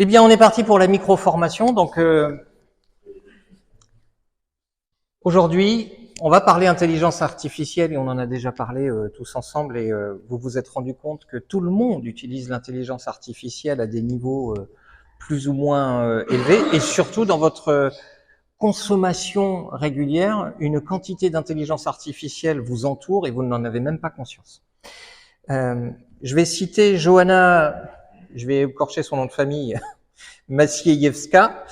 Eh bien, on est parti pour la micro-formation. Donc, aujourd'hui, on va parler intelligence artificielle et on en a déjà parlé tous ensemble et vous vous êtes rendu compte que tout le monde utilise l'intelligence artificielle à des niveaux plus ou moins élevés et surtout dans votre consommation régulière, une quantité d'intelligence artificielle vous entoure et vous n'en avez même pas conscience. Je vais citer Johanna, je vais écorcher son nom de famille, Maciejewska.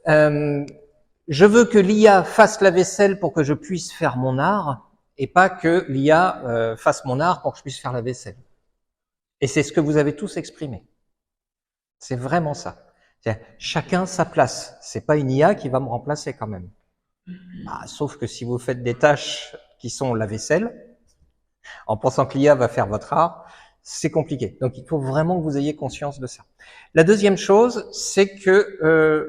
Je veux que l'IA fasse la vaisselle pour que je puisse faire mon art et pas que l'IA fasse mon art pour que je puisse faire la vaisselle. Et c'est ce que vous avez tous exprimé. C'est vraiment ça. Chacun sa place. C'est pas une IA qui va me remplacer quand même. Bah, sauf que si vous faites des tâches qui sont la vaisselle, en pensant que l'IA va faire votre art, c'est compliqué. Donc il faut vraiment que vous ayez conscience de ça. La deuxième chose, c'est que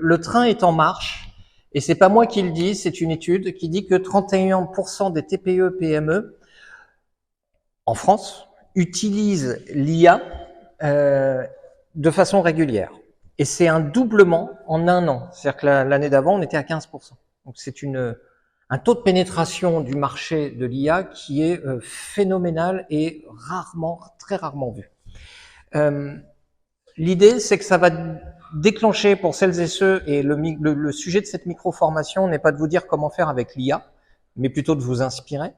le train est en marche, et c'est pas moi qui le dis, c'est une étude qui dit que 31% des TPE-PME en France utilisent l'IA de façon régulière. Et c'est un doublement en un an. C'est-à-dire que l'année d'avant, on était à 15%. Donc c'est un taux de pénétration du marché de l'IA qui est phénoménal et très rarement vu. L'idée, c'est que ça va déclencher pour celles et ceux, et le sujet de cette micro-formation n'est pas de vous dire comment faire avec l'IA, mais plutôt de vous inspirer.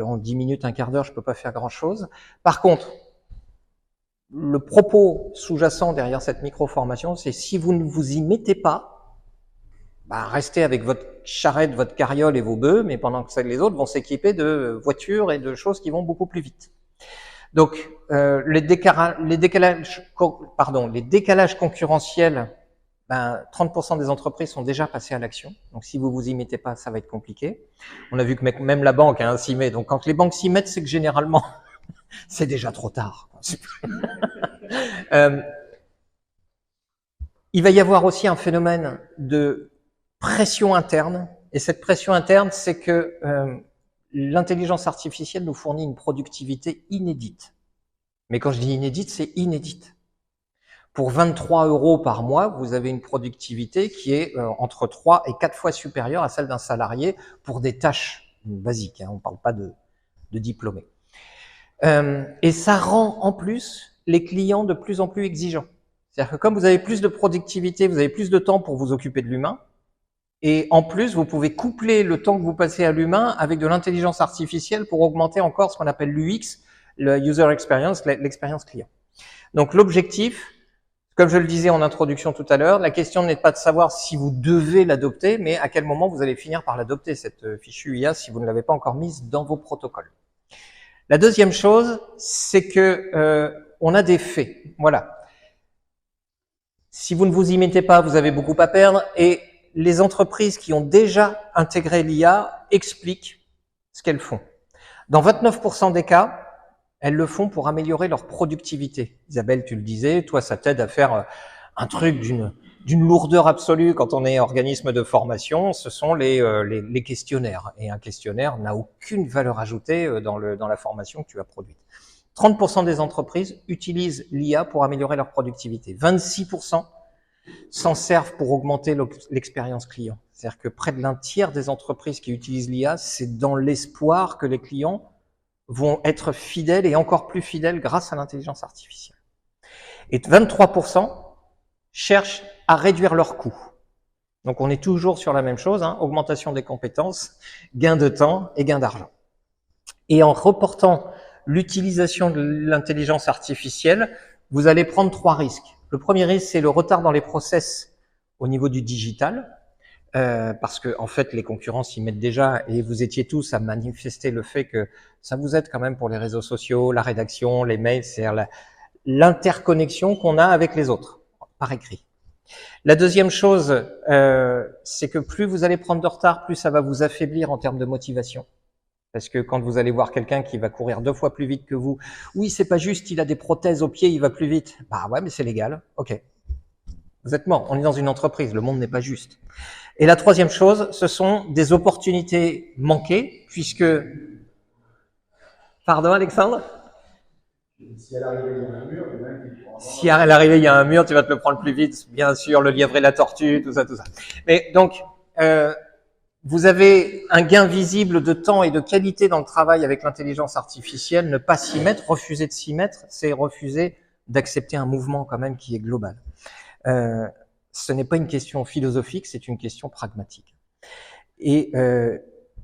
En 10 minutes, un quart d'heure, je peux pas faire grand-chose. Par contre, le propos sous-jacent derrière cette micro-formation, c'est si vous ne vous y mettez pas, bah, restez avec votre charrette, votre carriole et vos bœufs, mais pendant que les autres vont s'équiper de voitures et de choses qui vont beaucoup plus vite. Donc, les décalages concurrentiels, ben, 30% des entreprises sont déjà passées à l'action. Donc, si vous vous y mettez pas, ça va être compliqué. On a vu que même la banque s'y met. Donc, quand les banques s'y mettent, c'est que généralement, c'est déjà trop tard. Il va y avoir aussi un phénomène de pression interne. Et cette pression interne, c'est que l'intelligence artificielle nous fournit une productivité inédite. Mais quand je dis inédite, c'est inédite. Pour 23 € par mois, vous avez une productivité qui est entre 3 et 4 fois supérieure à celle d'un salarié pour des tâches basiques. On ne parle pas de diplômés. Et ça rend en plus les clients de plus en plus exigeants. C'est-à-dire que comme vous avez plus de productivité, vous avez plus de temps pour vous occuper de l'humain. Et en plus, vous pouvez coupler le temps que vous passez à l'humain avec de l'intelligence artificielle pour augmenter encore ce qu'on appelle l'UX, le user experience, l'expérience client. Donc l'objectif, comme je le disais en introduction tout à l'heure, la question n'est pas de savoir si vous devez l'adopter, mais à quel moment vous allez finir par l'adopter, cette fichue IA, si vous ne l'avez pas encore mise dans vos protocoles. La deuxième chose, c'est que on a des faits. Voilà. Si vous ne vous y mettez pas, vous avez beaucoup à perdre, et les entreprises qui ont déjà intégré l'IA expliquent ce qu'elles font. Dans 29% des cas, elles le font pour améliorer leur productivité. Isabelle, tu le disais, toi, ça t'aide à faire un truc d'une lourdeur absolue quand on est organisme de formation, ce sont les questionnaires. Et un questionnaire n'a aucune valeur ajoutée dans la formation que tu as produite. 30% des entreprises utilisent l'IA pour améliorer leur productivité. 26% s'en servent pour augmenter l'expérience client. C'est-à-dire que près de l'1/3 des entreprises qui utilisent l'IA, c'est dans l'espoir que les clients vont être fidèles et encore plus fidèles grâce à l'intelligence artificielle. Et 23% cherchent à réduire leurs coûts. Donc on est toujours sur la même chose, augmentation des compétences, gain de temps et gain d'argent. Et en reportant l'utilisation de l'intelligence artificielle, vous allez prendre 3 risques. Le premier risque, c'est le retard dans les process au niveau du digital, parce que en fait, les concurrents s'y mettent déjà, et vous étiez tous à manifester le fait que ça vous aide quand même pour les réseaux sociaux, la rédaction, les mails, c'est-à-dire l'interconnexion qu'on a avec les autres, par écrit. La deuxième chose, c'est que plus vous allez prendre de retard, plus ça va vous affaiblir en termes de motivation. Parce que quand vous allez voir quelqu'un qui va courir 2 fois plus vite que vous, oui, c'est pas juste, il a des prothèses au pied, il va plus vite. Bah ouais, mais c'est légal. Ok. Vous êtes mort. On est dans une entreprise. Le monde n'est pas juste. Et la troisième chose, ce sont des opportunités manquées, puisque... Pardon, Alexandre? Si à l'arrivée, il y a un mur, il y en a un qui prend. Si à l'arrivée, il y a un mur, tu vas te le prendre plus vite, bien sûr, le lièvre et la tortue, tout ça, tout ça. Mais donc, vous avez un gain visible de temps et de qualité dans le travail avec l'intelligence artificielle. Ne pas s'y mettre, refuser de s'y mettre, c'est refuser d'accepter un mouvement quand même qui est global. Ce n'est pas une question philosophique, c'est une question pragmatique. Et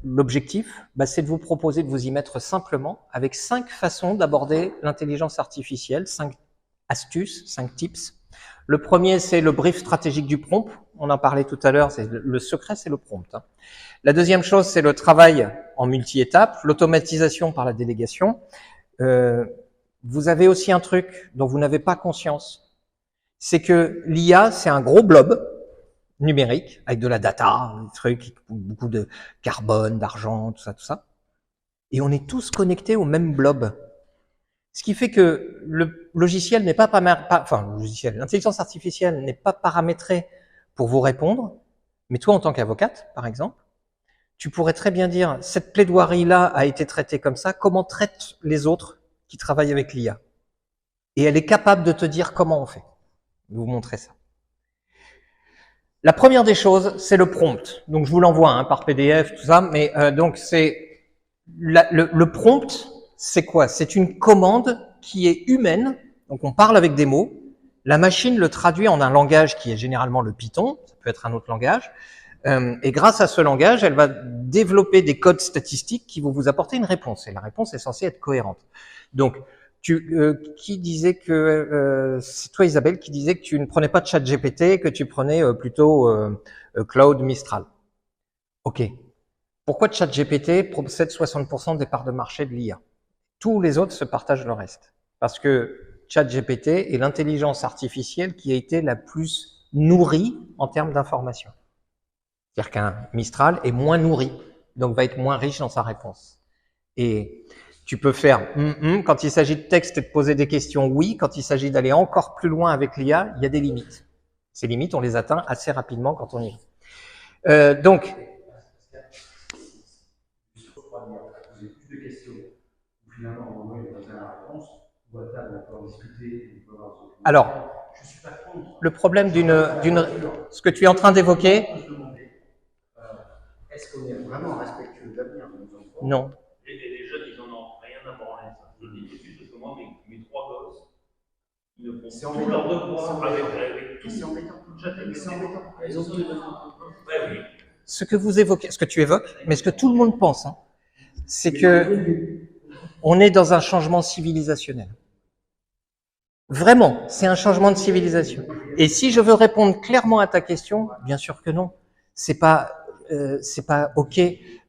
l'objectif, c'est de vous proposer de vous y mettre simplement avec 5 façons d'aborder l'intelligence artificielle, 5 astuces, 5 tips. Le premier, c'est le brief stratégique du prompt. On en parlait tout à l'heure, c'est le secret, c'est le prompt. La deuxième chose, c'est le travail en multi-étapes, l'automatisation par la délégation. Vous avez aussi un truc dont vous n'avez pas conscience, c'est que l'IA, c'est un gros blob numérique avec de la data, des trucs, beaucoup de carbone, d'argent, tout ça, tout ça. Et on est tous connectés au même blob. Ce qui fait que le logiciel n'est pas, l'intelligence artificielle n'est pas paramétrée pour vous répondre, mais toi, en tant qu'avocate, par exemple, tu pourrais très bien dire, cette plaidoirie-là a été traitée comme ça, comment traitent les autres qui travaillent avec l'IA? Et elle est capable de te dire comment on fait. Je vais vous montrer ça. La première des choses, c'est le prompt. Donc, je vous l'envoie par PDF, tout ça, mais donc c'est le prompt, c'est quoi? C'est une commande qui est humaine. Donc, on parle avec des mots. La machine le traduit en un langage qui est généralement le Python. Ça peut être un autre langage. Et grâce à ce langage, elle va développer des codes statistiques qui vont vous apporter une réponse. Et la réponse est censée être cohérente. Donc, qui disait que c'est toi Isabelle qui disait que tu ne prenais pas de ChatGPT, que tu prenais plutôt Claude Mistral. Ok. Pourquoi ChatGPT possède 60% des parts de marché de l'IA? Tous les autres se partagent le reste. Parce que ChatGPT est l'intelligence artificielle qui a été la plus nourrie en termes d'information. C'est-à-dire qu'un Mistral est moins nourri, donc va être moins riche dans sa réponse. Et tu peux faire quand il s'agit de texte et de poser des questions, oui. Quand il s'agit d'aller encore plus loin avec l'IA, il y a des limites. Ces limites, on les atteint assez rapidement quand on y va. Donc, poser plus de questions. Finalement, au moment où il y a la réponse, ou à table, on peut discuter. Alors, je suis pas contre. Le problème ce que tu es en train d'évoquer. Est-ce qu'on est vraiment respectueux de l'avenir de nos enfants? Non. Et les jeunes, ils en ont rien à branler, ça. Je le dis tout de suite, parce que moi, mes 3 gosses, ils ne font tous leurs devoirs avec tout. C'est embêtant. C'est embêtant. Ils ont tout. Ouais, oui. Ce que vous évoquez, ce que tu évoques, mais ce que tout le monde pense, c'est que on est dans un changement civilisationnel. Vraiment, c'est un changement de civilisation. Et si je veux répondre clairement à ta question, bien sûr que non. C'est pas ok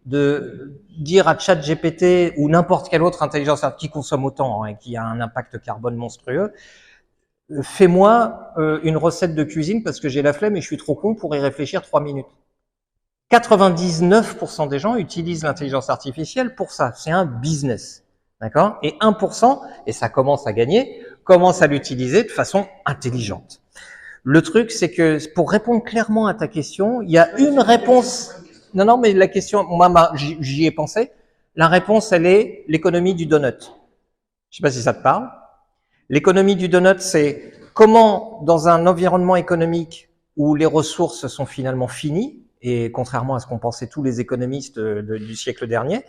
de dire à ChatGPT ou n'importe quelle autre intelligence artificielle qui consomme autant et qui a un impact carbone monstrueux, fais-moi une recette de cuisine parce que j'ai la flemme et je suis trop con pour y réfléchir 3 minutes. 99% des gens utilisent l'intelligence artificielle pour ça. C'est un business. D'accord? Et 1%, et ça commence à gagner, commence à l'utiliser de façon intelligente. Le truc, c'est que pour répondre clairement à ta question, il y a une réponse. Non, mais la question, moi, j'y ai pensé. La réponse, elle est l'économie du donut. Je sais pas si ça te parle. L'économie du donut, c'est comment, dans un environnement économique où les ressources sont finalement finies, et contrairement à ce qu'ont pensé tous les économistes du siècle dernier,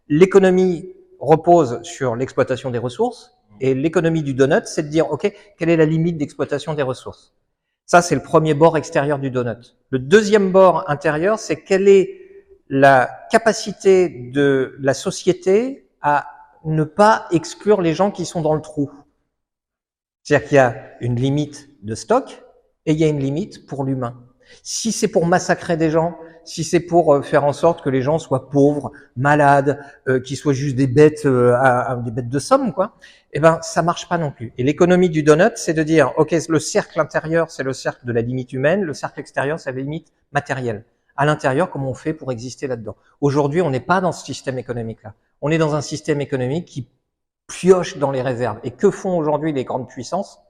l'économie repose sur l'exploitation des ressources, et l'économie du donut, c'est de dire, OK, quelle est la limite d'exploitation des ressources? Ça, c'est le premier bord extérieur du donut. Le deuxième bord intérieur, c'est quelle est la capacité de la société à ne pas exclure les gens qui sont dans le trou. C'est-à-dire qu'il y a une limite de stock et il y a une limite pour l'humain. Si c'est pour massacrer des gens, si c'est pour faire en sorte que les gens soient pauvres, malades, qu'ils soient juste des bêtes, des bêtes de somme, quoi, eh ben ça marche pas non plus. Et l'économie du donut, c'est de dire, ok, le cercle intérieur, c'est le cercle de la limite humaine, le cercle extérieur, c'est la limite matérielle. À l'intérieur, comment on fait pour exister là-dedans? Aujourd'hui, on n'est pas dans ce système économique-là. On est dans un système économique qui pioche dans les réserves. Et que font aujourd'hui les grandes puissances?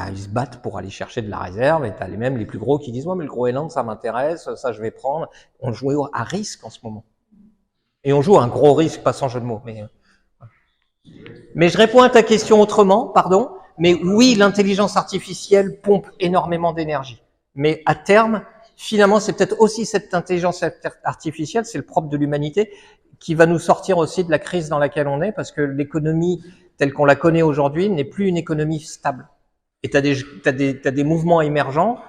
Ils se battent pour aller chercher de la réserve, et t'as même les plus gros qui disent, ouais, mais le Groenland, ça m'intéresse, ça je vais prendre. On joue à risque en ce moment. Et on joue à un gros risque, pas sans jeu de mots, mais Mais je réponds à ta question autrement, pardon. Mais oui, l'intelligence artificielle pompe énormément d'énergie. Mais à terme, finalement, c'est peut-être aussi cette intelligence artificielle, c'est le propre de l'humanité, qui va nous sortir aussi de la crise dans laquelle on est, parce que l'économie telle qu'on la connaît aujourd'hui n'est plus une économie stable. Et t'as des mouvements émergents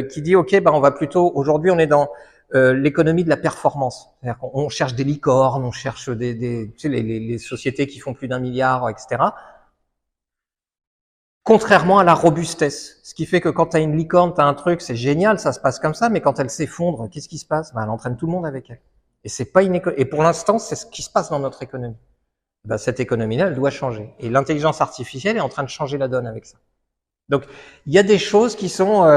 qui disent, ok, on va plutôt, aujourd'hui, on est dans l'économie de la performance. C'est-à-dire qu'on cherche des licornes, on cherche tu sais, les sociétés qui font plus d'1 milliard, etc. Contrairement à la robustesse. Ce qui fait que quand tu as une licorne, tu as un truc, c'est génial, ça se passe comme ça, mais quand elle s'effondre, qu'est-ce qui se passe? Elle entraîne tout le monde avec elle. Et c'est pas et pour l'instant, c'est ce qui se passe dans notre économie. Cette économie-là, elle doit changer. Et l'intelligence artificielle est en train de changer la donne avec ça. Donc, il y a des choses qui sont,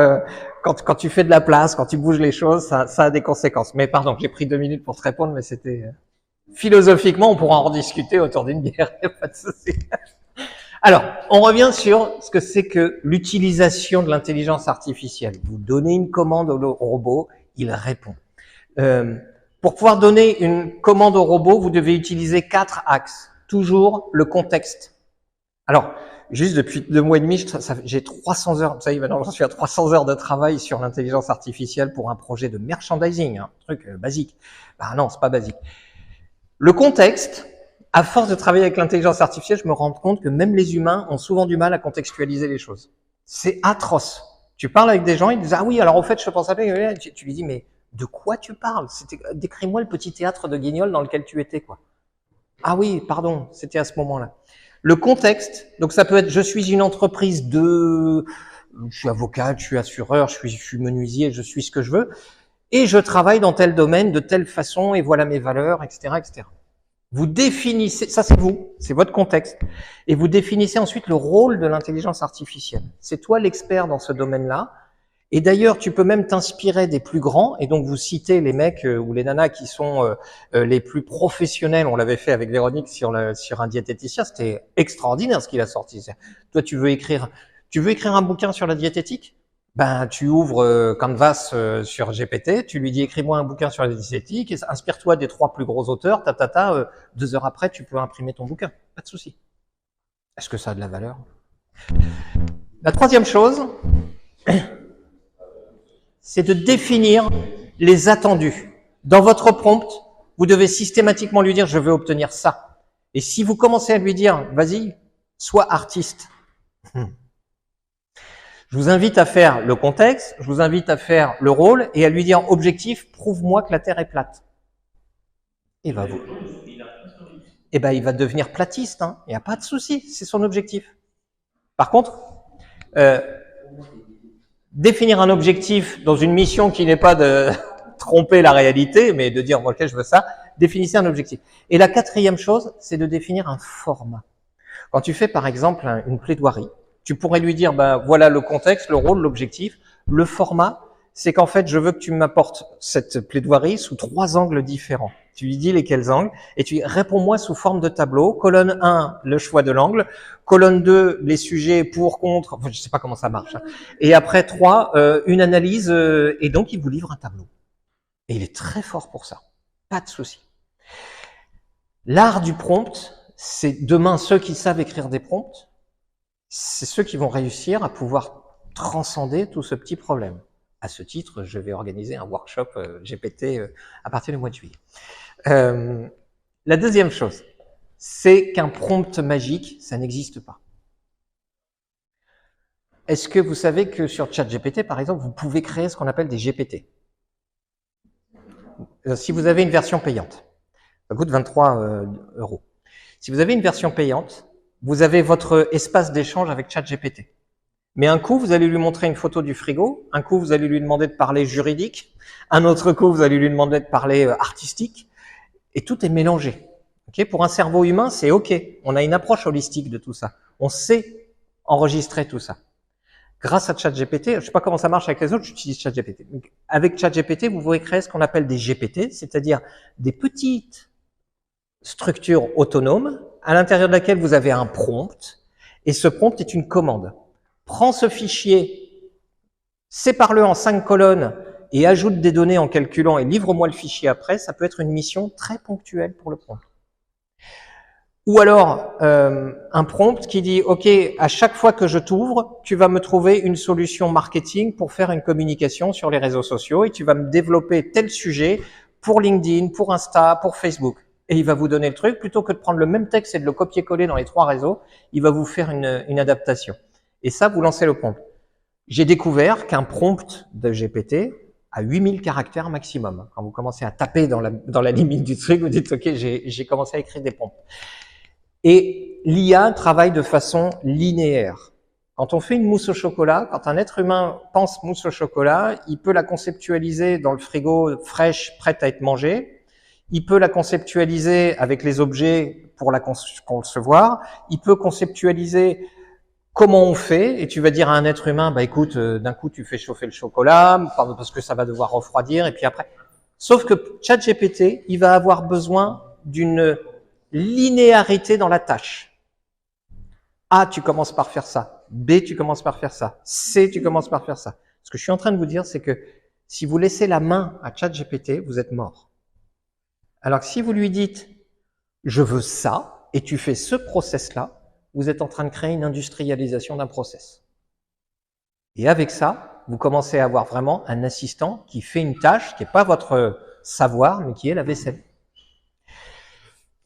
quand tu fais de la place, quand tu bouges les choses, ça a des conséquences. Mais pardon, j'ai pris 2 minutes pour te répondre, mais c'était philosophiquement, on pourra en rediscuter autour d'une bière, pas de souci. Alors, on revient sur ce que c'est que l'utilisation de l'intelligence artificielle. Vous donnez une commande au robot, il répond. Pour pouvoir donner une commande au robot, vous devez utiliser 4 axes. Toujours le contexte. Alors, juste depuis 2 mois et demi, j'ai 300 heures, ça y est, maintenant, je suis à 300 heures de travail sur l'intelligence artificielle pour un projet de merchandising, un truc basique. Non, c'est pas basique. Le contexte, à force de travailler avec l'intelligence artificielle, je me rends compte que même les humains ont souvent du mal à contextualiser les choses. C'est atroce. Tu parles avec des gens, ils disent « Ah oui, alors en fait, je pense à... » Tu lui dis « Mais de quoi tu parles? Décris-moi le petit théâtre de Guignol dans lequel tu étais, quoi. » Ah oui, pardon, c'était à ce moment-là. Le contexte, donc ça peut être « Je suis une entreprise de... Je suis avocat, je suis assureur, je suis menuisier, je suis ce que je veux, et je travaille dans tel domaine, de telle façon, et voilà mes valeurs, etc., etc. » Vous définissez, ça c'est votre contexte, et vous définissez ensuite le rôle de l'intelligence artificielle. C'est toi l'expert dans ce domaine-là, et d'ailleurs tu peux même t'inspirer des plus grands, et donc vous citez les mecs ou les nanas qui sont les plus professionnels. On l'avait fait avec Véronique sur un diététicien, c'était extraordinaire ce qu'il a sorti. Toi tu veux écrire un bouquin sur la diététique? Tu ouvres Canvas sur GPT, tu lui dis écris-moi un bouquin sur la diététique, inspire-toi des 3 plus gros auteurs, 2 heures après tu peux imprimer ton bouquin, pas de souci. Est-ce que ça a de la valeur? La troisième chose, c'est de définir les attendus. Dans votre prompt, vous devez systématiquement lui dire je veux obtenir ça. Et si vous commencez à lui dire vas-y, sois artiste. Je vous invite à faire le contexte, je vous invite à faire le rôle et à lui dire objectif, prouve-moi que la Terre est plate. Et va il va devenir platiste, hein. Il n'y a pas de souci, c'est son objectif. Par contre, définir un objectif dans une mission qui n'est pas de tromper la réalité, mais de dire ok, je veux ça, définissez un objectif. Et la 4e chose, c'est de définir un format. Quand tu fais par exemple une plaidoirie, tu pourrais lui dire, voilà le contexte, le rôle, l'objectif. Le format, c'est qu'en fait, je veux que tu m'apportes cette plaidoirie sous 3 angles différents. Tu lui dis lesquels angles, et tu dis, réponds-moi sous forme de tableau. Colonne 1, le choix de l'angle. Colonne 2, les sujets pour, contre, enfin, je sais pas comment ça marche. Hein. Et après 3, une analyse, et donc il vous livre un tableau. Et il est très fort pour ça. Pas de souci. L'art du prompt, c'est demain ceux qui savent écrire des prompts, c'est ceux qui vont réussir à pouvoir transcender tout ce petit problème. À ce titre, je vais organiser un workshop GPT à partir du mois de juillet. La deuxième chose, c'est qu'un prompt magique, ça n'existe pas. Est-ce que vous savez que sur ChatGPT, par exemple, vous pouvez créer ce qu'on appelle des GPT? Si vous avez une version payante, ça coûte 23 €. Si vous avez une version payante, vous avez votre espace d'échange avec ChatGPT. Mais un coup, vous allez lui montrer une photo du frigo, un coup, vous allez lui demander de parler juridique, un autre coup, vous allez lui demander de parler artistique, et tout est mélangé. Okay, pour un cerveau humain, c'est OK. On a une approche holistique de tout ça. On sait enregistrer tout ça. Grâce à ChatGPT, je sais pas comment ça marche avec les autres, j'utilise ChatGPT. Avec ChatGPT, vous pouvez créer ce qu'on appelle des GPT, c'est-à-dire des petites structures autonomes à l'intérieur de laquelle vous avez un prompt, et ce prompt est une commande. Prends ce fichier, sépare-le en 5 colonnes et ajoute des données en calculant et livre-moi le fichier après. Ça peut être une mission très ponctuelle pour le prompt. Ou alors un prompt qui dit « Ok, à chaque fois que je t'ouvre, tu vas me trouver une solution marketing pour faire une communication sur les réseaux sociaux et tu vas me développer tel sujet pour LinkedIn, pour Insta, pour Facebook. » Et il va vous donner le truc, plutôt que de prendre le même texte et de le copier-coller dans les 3 réseaux, il va vous faire une adaptation. Et ça, vous lancez le prompt. J'ai découvert qu'un prompt de GPT a 8000 caractères maximum. Quand vous commencez à taper dans la limite du truc, vous dites « Ok, j'ai commencé à écrire des prompts. » Et l'IA travaille de façon linéaire. Quand on fait une mousse au chocolat, quand un être humain pense mousse au chocolat, il peut la conceptualiser dans le frigo fraîche, prête à être mangée. Il peut la conceptualiser avec les objets pour la concevoir. Il peut conceptualiser comment on fait, et tu vas dire à un être humain, bah écoute, d'un coup tu fais chauffer le chocolat, parce que ça va devoir refroidir, et puis après. Sauf que ChatGPT, il va avoir besoin d'une linéarité dans la tâche. A, tu commences par faire ça. B, tu commences par faire ça. C, tu commences par faire ça. Ce que je suis en train de vous dire, c'est que si vous laissez la main à ChatGPT, vous êtes mort. Alors que si vous lui dites, je veux ça, et tu fais ce process-là, vous êtes en train de créer une industrialisation d'un process. Et avec ça, vous commencez à avoir vraiment un assistant qui fait une tâche qui n'est pas votre savoir, mais qui est la vaisselle.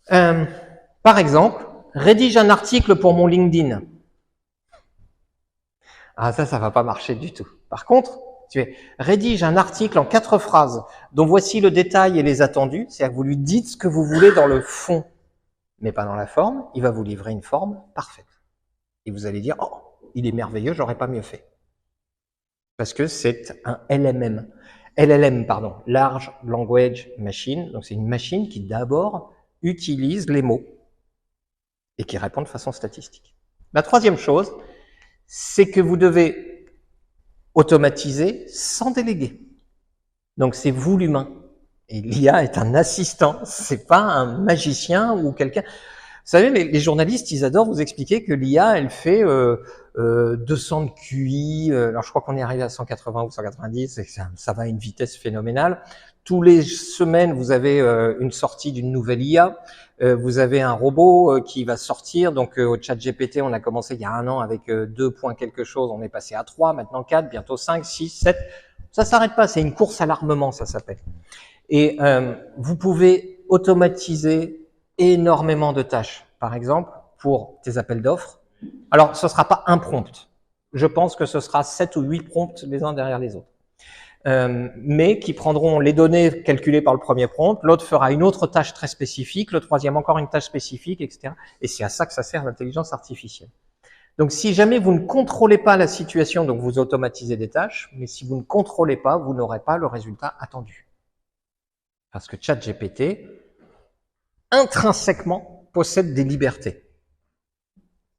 Par exemple, rédige un article pour mon LinkedIn. Ah, ça va pas marcher du tout. Par contre, tu fais rédige un article en 4 phrases dont voici le détail et les attendus. C'est-à-dire que vous lui dites ce que vous voulez dans le fond, mais pas dans la forme. Il va vous livrer une forme parfaite. Et vous allez dire, oh, il est merveilleux, j'aurais pas mieux fait. Parce que c'est un LLM, Large Language Machine. Donc c'est une machine qui d'abord utilise les mots et qui répond de façon statistique. La troisième chose, c'est que vous devez automatiser sans déléguer. Donc c'est vous l'humain. Et l'IA est un assistant, c'est pas un magicien ou quelqu'un. Vous savez, les journalistes, ils adorent vous expliquer que l'IA, elle fait 200 de QI. Alors je crois qu'on est arrivé à 180 ou 190, et ça va à une vitesse phénoménale. Tous les semaines, vous avez une sortie d'une nouvelle IA. Vous avez un robot qui va sortir. Donc au ChatGPT, on a commencé il y a 1 an avec 2 points quelque chose. On est passé à 3, maintenant 4, bientôt 5, 6, 7. Ça s'arrête pas. C'est une course à l'armement, ça s'appelle. Et vous pouvez automatiser énormément de tâches. Par exemple, pour tes appels d'offres. Alors, ce sera pas un prompt. Je pense que ce sera 7 ou 8 prompts les uns derrière les autres. Mais qui prendront les données calculées par le premier prompt, l'autre fera une autre tâche très spécifique, le troisième encore une tâche spécifique, etc. Et c'est à ça que ça sert l'intelligence artificielle. Donc, si jamais vous ne contrôlez pas la situation, donc vous automatisez des tâches, mais si vous ne contrôlez pas, vous n'aurez pas le résultat attendu. Parce que ChatGPT, intrinsèquement, possède des libertés.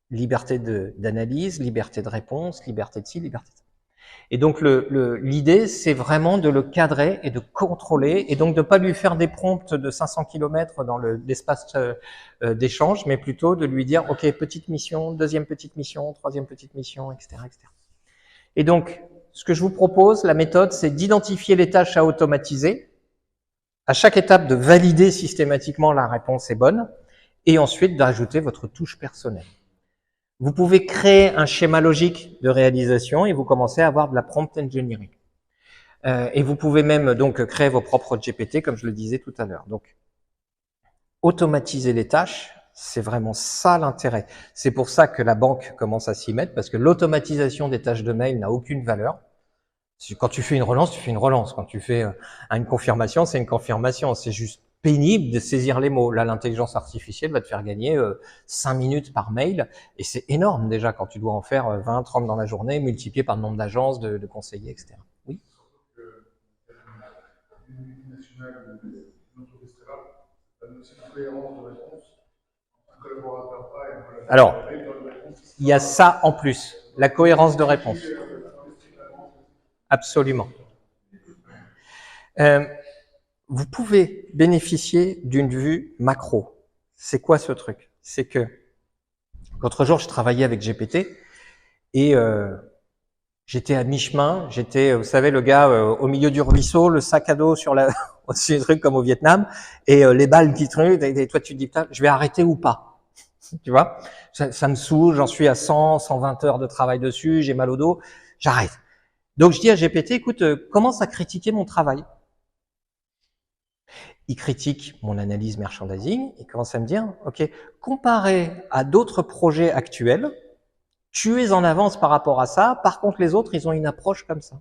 Liberté d'analyse, liberté de réponse, liberté de ci, liberté de ça. Et donc l'idée, c'est vraiment de le cadrer et de contrôler, et donc de ne pas lui faire des prompts de 500 km dans l'espace d'échange, mais plutôt de lui dire, OK, petite mission, deuxième petite mission, troisième petite mission, etc., etc. Et donc, ce que je vous propose, la méthode, c'est d'identifier les tâches à automatiser, à chaque étape de valider systématiquement la réponse est bonne, et ensuite d'ajouter votre touche personnelle. Vous pouvez créer un schéma logique de réalisation et vous commencez à avoir de la prompt engineering. Et vous pouvez même donc créer vos propres GPT, comme je le disais tout à l'heure. Donc, automatiser les tâches, c'est vraiment ça l'intérêt. C'est pour ça que la banque commence à s'y mettre, parce que l'automatisation des tâches de mail n'a aucune valeur. Quand tu fais une relance, tu fais une relance. Quand tu fais une confirmation, c'est une confirmation. C'est juste pénible de saisir les mots. Là, l'intelligence artificielle va te faire gagner 5 minutes par mail. Et c'est énorme déjà quand tu dois en faire 20, 30 dans la journée, multiplié par le nombre d'agences, de conseillers, etc. Oui. Une multinationale, une entreprise très large, ça donne aussi une cohérence de réponse. Un collaborateur A et un Alors, il y a ça en plus, la cohérence de réponse. Absolument. Vous pouvez bénéficier d'une vue macro. C'est quoi ce truc? C'est que l'autre jour, je travaillais avec GPT et j'étais à mi-chemin. J'étais, vous savez, le gars au milieu du ruisseau, le sac à dos sur au-dessus des trucs comme au Vietnam et les balles qui truquent. Et toi, tu te dis, putain, je vais arrêter ou pas? Tu vois, ça me saoule, j'en suis à 100, 120 heures de travail dessus, j'ai mal au dos, j'arrête. Donc je dis à GPT, écoute, commence à critiquer mon travail. Il critique mon analyse merchandising, il commence à me dire, ok, comparé à d'autres projets actuels, tu es en avance par rapport à ça, par contre les autres, ils ont une approche comme ça.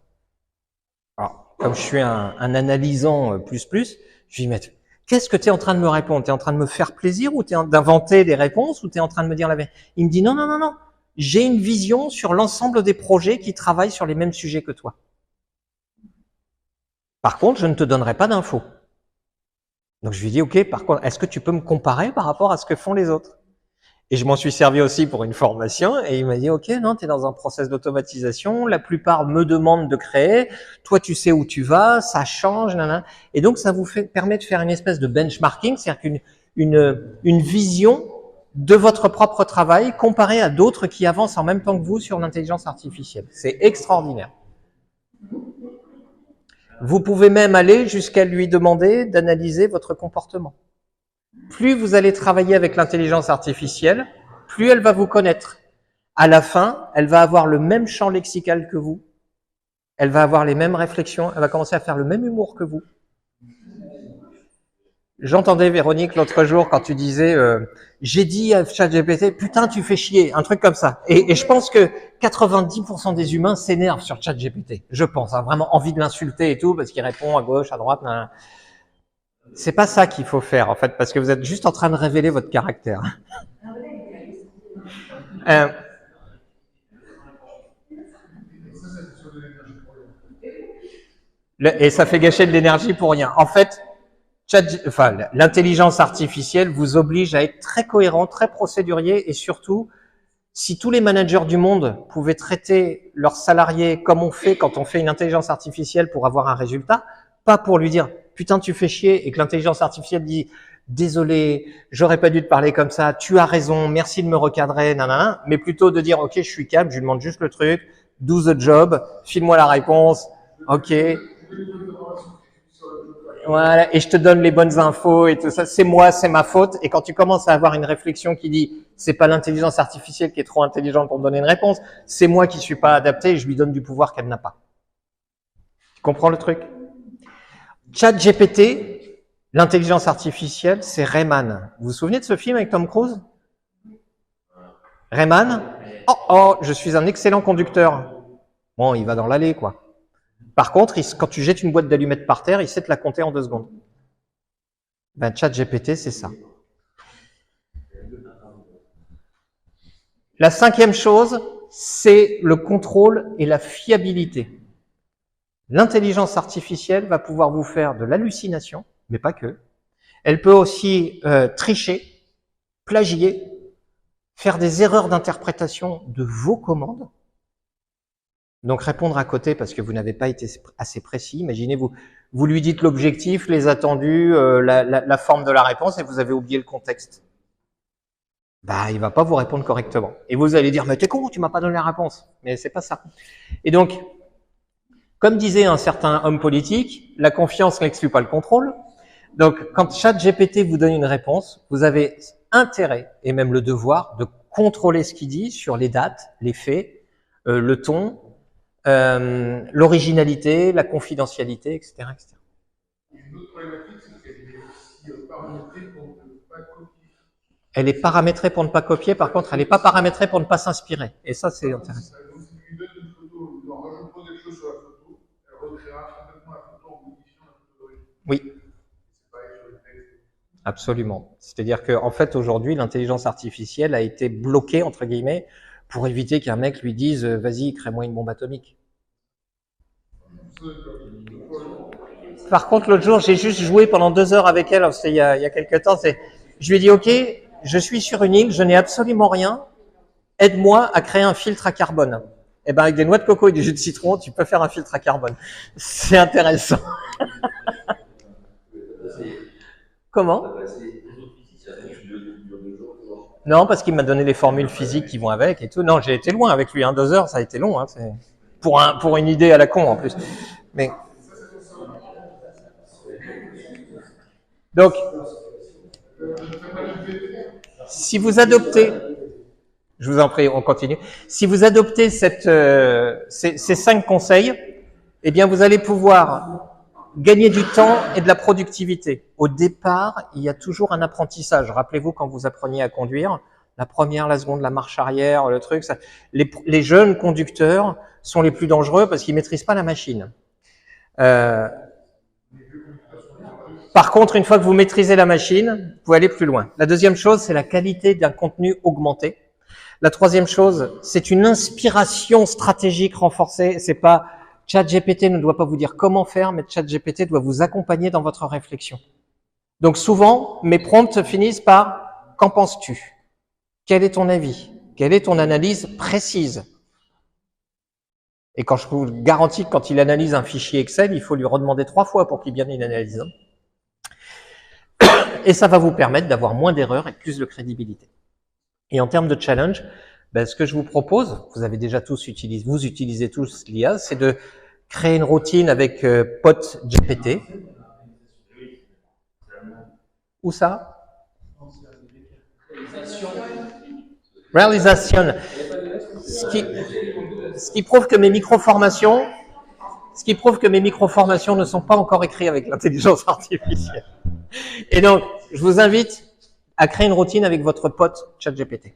Alors, comme je suis un analysant plus, je lui dis, mais qu'est-ce que tu es en train de me répondre? Tu es en train de me faire plaisir ou tu es d'inventer des réponses ou tu es en train de me dire la vérité? Il me dit, non, j'ai une vision sur l'ensemble des projets qui travaillent sur les mêmes sujets que toi. Par contre, je ne te donnerai pas d'infos. Donc je lui dis, ok, par contre, est-ce que tu peux me comparer par rapport à ce que font les autres? Et je m'en suis servi aussi pour une formation et il m'a dit, ok, non, tu es dans un process d'automatisation, la plupart me demandent de créer, toi tu sais où tu vas, ça change, nanana. Et donc ça vous permet de faire une espèce de benchmarking, c'est-à-dire une vision de votre propre travail comparée à d'autres qui avancent en même temps que vous sur l'intelligence artificielle. C'est extraordinaire. Vous pouvez même aller jusqu'à lui demander d'analyser votre comportement. Plus vous allez travailler avec l'intelligence artificielle, plus elle va vous connaître. À la fin, elle va avoir le même champ lexical que vous. Elle va avoir les mêmes réflexions. Elle va commencer à faire le même humour que vous. J'entendais Véronique l'autre jour quand tu disais j'ai dit à ChatGPT putain tu fais chier, un truc comme ça. Et je pense que 90% des humains s'énervent sur ChatGPT. Je pense, hein, vraiment envie de l'insulter et tout parce qu'il répond à gauche, à droite. Nan. C'est pas ça qu'il faut faire en fait parce que vous êtes juste en train de révéler votre caractère. Et ça fait gâcher de l'énergie pour rien. En fait, l'intelligence artificielle vous oblige à être très cohérent, très procédurier et surtout, si tous les managers du monde pouvaient traiter leurs salariés comme on fait quand on fait une intelligence artificielle pour avoir un résultat, pas pour lui dire « putain tu fais chier » et que l'intelligence artificielle dit « désolé, j'aurais pas dû te parler comme ça, tu as raison, merci de me recadrer, nanana », mais plutôt de dire « ok, je suis calme, je lui demande juste le truc, do the job, file-moi la réponse, ok ». Voilà, et je te donne les bonnes infos et tout ça. C'est moi, c'est ma faute. Et quand tu commences à avoir une réflexion qui dit, c'est pas l'intelligence artificielle qui est trop intelligente pour me donner une réponse, c'est moi qui suis pas adapté et je lui donne du pouvoir qu'elle n'a pas. Tu comprends le truc? ChatGPT, l'intelligence artificielle, c'est Rayman. Vous vous souvenez de ce film avec Tom Cruise? Rayman? Oh, je suis un excellent conducteur. Bon, il va dans l'allée, quoi. Par contre, quand tu jettes une boîte d'allumettes par terre, il sait te la compter en 2 secondes. Ben, ChatGPT, c'est ça. La 5e chose, c'est le contrôle et la fiabilité. L'intelligence artificielle va pouvoir vous faire de l'hallucination, mais pas que. Elle peut aussi tricher, plagier, faire des erreurs d'interprétation de vos commandes. Donc répondre à côté parce que vous n'avez pas été assez précis. Imaginez, vous lui dites l'objectif, les attendus, la forme de la réponse et vous avez oublié le contexte. Bah, il va pas vous répondre correctement. Et vous allez dire, mais t'es con, tu m'as pas donné la réponse. Mais c'est pas ça. Et donc, comme disait un certain homme politique, la confiance n'exclut pas le contrôle. Donc, quand ChatGPT vous donne une réponse, vous avez intérêt et même le devoir de contrôler ce qu'il dit sur les dates, les faits, le ton, l'originalité, la confidentialité, etc., etc. Une autre problématique, c'est qu'elle est aussi paramétrée pour ne pas copier. Elle est paramétrée pour ne pas copier, par contre, elle n'est pas paramétrée pour ne pas s'inspirer. Et ça, c'est intéressant. Donc, si tu lui donnes une photo, en rajoutant des choses sur la photo, elle recréera complètement la photo en modifiant la photo d'origine. Oui. C'est pareil sur le texte. Absolument. C'est-à-dire que, en fait, aujourd'hui, l'intelligence artificielle a été bloquée, entre guillemets, pour éviter qu'un mec lui dise « vas-y, crée-moi une bombe atomique ». Par contre, l'autre jour, j'ai juste joué pendant 2 heures avec elle, c'était il y a quelques temps. Je lui ai dit « ok, je suis sur une île, je n'ai absolument rien, aide-moi à créer un filtre à carbone ». Eh ben, avec des noix de coco et du jus de citron, tu peux faire un filtre à carbone. C'est intéressant. Comment? Non, parce qu'il m'a donné les formules physiques qui vont avec et tout. Non, j'ai été loin avec lui. 2 heures, ça a été long. C'est pour une idée à la con en plus. Mais donc, Si vous adoptez, je vous en prie, on continue. Si vous adoptez ces 5 conseils, eh bien, vous allez pouvoir gagner du temps et de la productivité. Au départ, il y a toujours un apprentissage. Rappelez-vous quand vous appreniez à conduire, la première, la seconde, la marche arrière, le truc, ça, les jeunes conducteurs sont les plus dangereux parce qu'ils maîtrisent pas la machine. Par contre, une fois que vous maîtrisez la machine, vous pouvez aller plus loin. La deuxième chose, c'est la qualité d'un contenu augmenté. La troisième chose, c'est une inspiration stratégique renforcée. C'est pas ChatGPT ne doit pas vous dire comment faire, mais ChatGPT doit vous accompagner dans votre réflexion. Donc souvent, mes prompts finissent par « Qu'en penses-tu ? Quel est ton avis ? Quelle est ton analyse précise ?» Et quand je vous garantis que quand il analyse un fichier Excel, il faut lui redemander 3 fois pour qu'il bien il analyse. Et ça va vous permettre d'avoir moins d'erreurs et plus de crédibilité. Et en termes de challenge, ce que je vous propose, vous avez déjà tous utilisé, vous utilisez tous l'IA, c'est de créer une routine avec PotGPT. Où ça? Réalisation. Ce qui prouve que mes micro-formations ne sont pas encore écrites avec l'intelligence artificielle. Et donc, je vous invite à créer une routine avec votre pote ChatGPT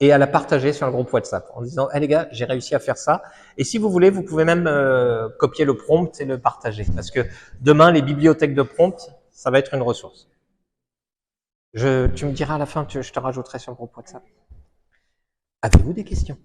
et à la partager sur un groupe WhatsApp en disant « Hey les gars, j'ai réussi à faire ça ». Et si vous voulez, vous pouvez même copier le prompt et le partager parce que demain, les bibliothèques de prompt, ça va être une ressource. Tu me diras à la fin, je te rajouterai sur le groupe WhatsApp. Avez-vous des questions ?